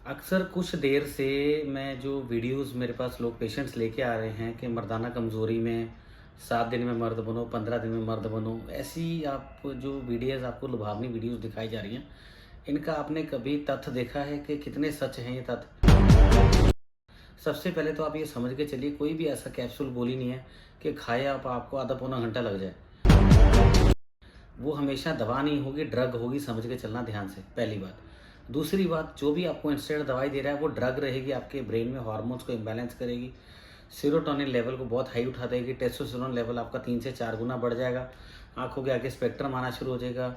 अक्सर कुछ देर से मैं जो वीडियोस मेरे पास लोग पेशेंट्स लेके आ रहे हैं कि मर्दाना कमज़ोरी में 7 दिन में मर्द बनो, 15 दिन में मर्द बनो, ऐसी आप जो वीडियोस आपको लुभावनी वीडियोस दिखाई जा रही हैं, इनका आपने कभी तथ्य देखा है कि कितने सच हैं ये तथ्य? सबसे पहले तो आप ये समझ के चलिए, कोई भी ऐसा कैप्सूल गोली नहीं है कि खाए आप आपको आधा पौना घंटा लग जाए। वो हमेशा दवा नहीं होगी, ड्रग होगी, समझ के चलना ध्यान से, पहली बात। दूसरी बात, जो भी आपको इंस्टेंट दवाई दे रहा है वो ड्रग रहेगी, आपके ब्रेन में हार्मोन्स को इम्बैलेंस करेगी, सेरोटोनिन लेवल को बहुत हाई उठा देगी, टेस्टोस्टेरोन लेवल आपका 3 से 4 गुना बढ़ जाएगा, आंखों के आगे स्पेक्ट्रम आना शुरू हो जाएगा,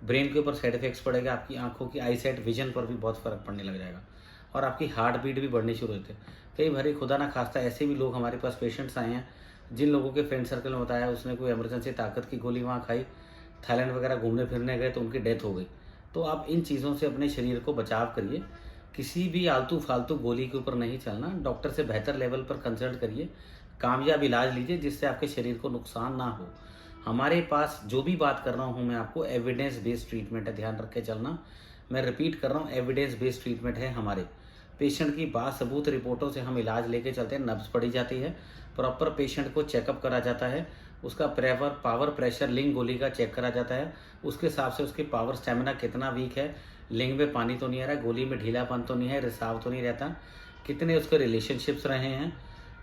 ब्रेन के ऊपर साइड इफेक्ट्स पड़ेगा, आपकी आंखों की आई साइट विजन पर भी बहुत फर्क पड़ने लग जाएगा और आपकी हार्ट बीट भी बढ़नी शुरू होती है। कई बार खुदा ना खास्ता ऐसे भी लोग हमारे पास पेशेंट्स आए हैं, जिन लोगों के फ्रेंड सर्कल में बताया उसने कोई इमरजेंसी ताकत की गोली वहाँ खाई, थाईलैंड वगैरह घूमने फिरने गए तो उनकी डेथ हो गई। तो आप इन चीज़ों से अपने शरीर को बचाव करिए, किसी भी आलतू फालतू गोली के ऊपर नहीं चलना, डॉक्टर से बेहतर लेवल पर कंसल्ट करिए, कामयाब इलाज लीजिए जिससे आपके शरीर को नुकसान ना हो। हमारे पास जो भी बात कर रहा हूँ मैं आपको, एविडेंस बेस्ड ट्रीटमेंट है, ध्यान रख के चलना। मैं रिपीट कर रहा हूँ, एविडेंस बेस्ड ट्रीटमेंट है हमारे। पेशेंट की बासबूत रिपोर्टों से हम इलाज लेके चलते हैं, नब्ज पड़ी जाती है, प्रॉपर पेशेंट को चेकअप करा जाता है, उसका पावर प्रेशर लिंग गोली का चेक करा जाता है, उसके हिसाब से उसकी पावर स्टेमिना कितना वीक है, लिंग में पानी तो नहीं आ रहा है, गोली में ढीलापन तो नहीं है, रिसाव तो नहीं रहता, कितने उसके रिलेशनशिप्स रहे हैं,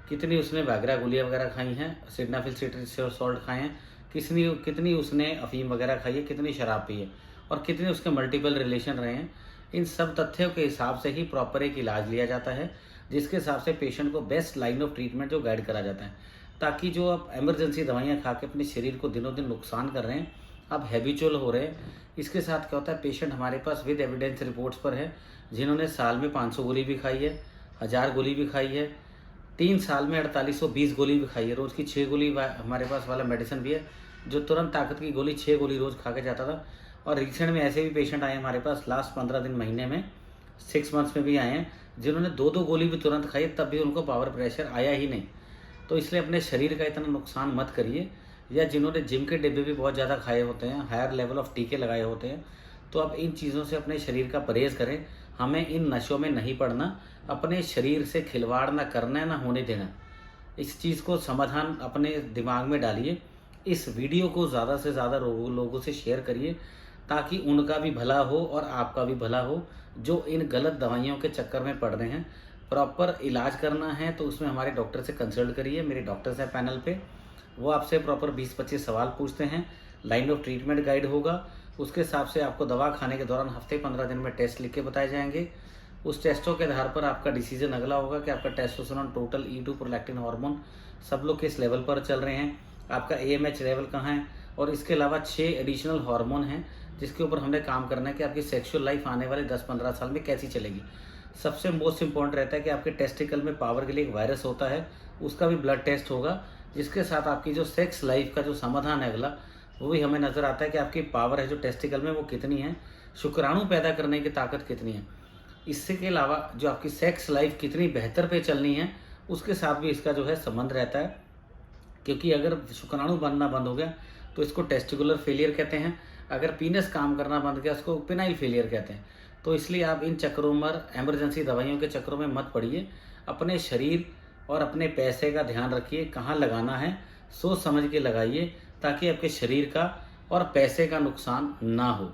कितनी उसने वैग्रा गोलियाँ वगैरह खाई हैं, सिडनाफिल सिट्रिक सॉल्ट खाए हैं, कितनी उसने अफीम वगैरह खाई है, कितनी शराब पी है और कितने उसके मल्टीपल रिलेशन रहे हैं। इन सब तथ्यों के हिसाब से ही प्रॉपर एक इलाज लिया जाता है, जिसके हिसाब से पेशेंट को बेस्ट लाइन ऑफ ट्रीटमेंट जो गाइड करा जाता है, ताकि जो आप इमरजेंसी दवाइयाँ खा के अपने शरीर को दिनों दिन नुकसान कर रहे हैं, आप हैबिचुअल हो रहे हैं। इसके साथ क्या होता है, पेशेंट हमारे पास विद एविडेंस रिपोर्ट्स पर है, जिन्होंने साल में 500 गोली भी खाई है, 1000 गोली भी खाई है, 3 साल में 4820 गोली भी खाई है, रोज़ की 6 गोली हमारे पास वाला मेडिसिन भी है, जो तुरंत ताकत की गोली 6 गोली रोज़ खा के जाता था। और रिसेंट में ऐसे भी पेशेंट आए हमारे पास लास्ट 15 दिन महीने में, 6 मंथ्स में भी आए हैं, जिन्होंने 2-2 गोली भी तुरंत खाई तब भी उनको पावर प्रेशर आया ही नहीं। तो इसलिए अपने शरीर का इतना नुकसान मत करिए। या जिन्होंने जिम के डिब्बे भी बहुत ज़्यादा खाए होते हैं, हायर लेवल ऑफ टीके लगाए होते हैं, तो आप इन चीज़ों से अपने शरीर का परहेज़ करें। हमें इन नशों में नहीं पड़ना, अपने शरीर से खिलवाड़ ना करना है, ना होने देना। इस चीज़ को समाधान अपने दिमाग में डालिए। इस वीडियो को ज़्यादा से ज़्यादा लोगों से शेयर करिए, ताकि उनका भी भला हो और आपका भी भला हो, जो इन गलत दवाइयों के चक्कर में पड़ रहे हैं। प्रॉपर इलाज करना है तो उसमें हमारे डॉक्टर से कंसल्ट करिए, मेरे डॉक्टर्स हैं पैनल पे, वो आपसे प्रॉपर 20-25 सवाल पूछते हैं, लाइन ऑफ ट्रीटमेंट गाइड होगा, उसके हिसाब से आपको दवा खाने के दौरान हफ्ते 15 दिन में टेस्ट लिख के बताए जाएंगे। उस टेस्टों के आधार पर आपका डिसीजन अगला होगा कि आपका testosterone, total E2 prolactin hormone सब लोग किस लेवल पर चल रहे हैं, आपका AMH लेवल कहाँ है, और इसके अलावा 6 एडिशनल हार्मोन हैं जिसके ऊपर हमने काम करना है कि आपकी सेक्सुअल लाइफ आने वाले 10-15 साल में कैसी चलेगी। सबसे मोस्ट इंपॉर्टेंट रहता है कि आपके टेस्टिकल में पावर के लिए एक वायरस होता है, उसका भी ब्लड टेस्ट होगा, जिसके साथ आपकी जो सेक्स लाइफ का जो समाधान है अगला, वो भी हमें नज़र आता है कि आपकी पावर है जो टेस्टिकल में वो कितनी है, शुक्राणु पैदा करने की ताकत कितनी है। इससे के अलावा जो आपकी सेक्स लाइफ कितनी बेहतर पे चलनी है, उसके साथ भी इसका जो है संबंध रहता है। क्योंकि अगर शुक्राणु बनना बंद हो गया तो इसको टेस्टिकुलर फेलियर कहते हैं, अगर पीनस काम करना बंद किया उसको पिनाइल फेलियर कहते हैं। तो इसलिए आप इन चक्करों में, इमरजेंसी दवाइयों के चक्करों में मत पड़िए। अपने शरीर और अपने पैसे का ध्यान रखिए, कहाँ लगाना है सोच समझ के लगाइए, ताकि आपके शरीर का और पैसे का नुकसान ना हो।